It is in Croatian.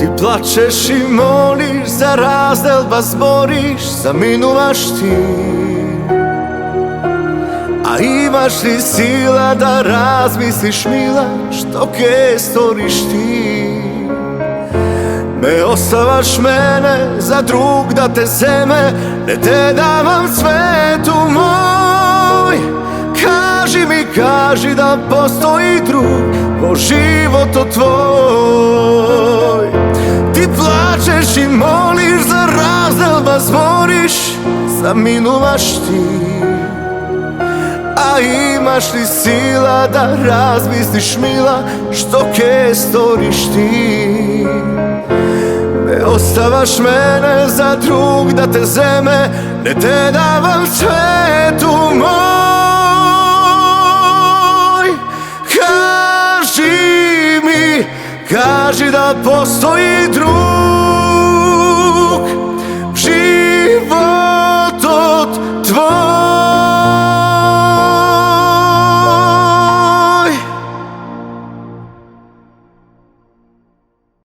Ti plačeš i moliš, za razdel vas boriš, zaminuvaš ti. A imaš li sila da razmisliš, mila, što ke storiš ti? Ne ostavaš mene za drug da te zeme, ne te davam svetu moj. Kaži da postoji drug ko život tvoj. Ti plačeš i moliš, za razdel vas boriš, zaminuvaš ti. A imaš li sila da razmisliš, mila, što ke storiš ti? Ne ostavaš mene za drug da te zeme, ne te davam svetu moj. Kaži da postoji drug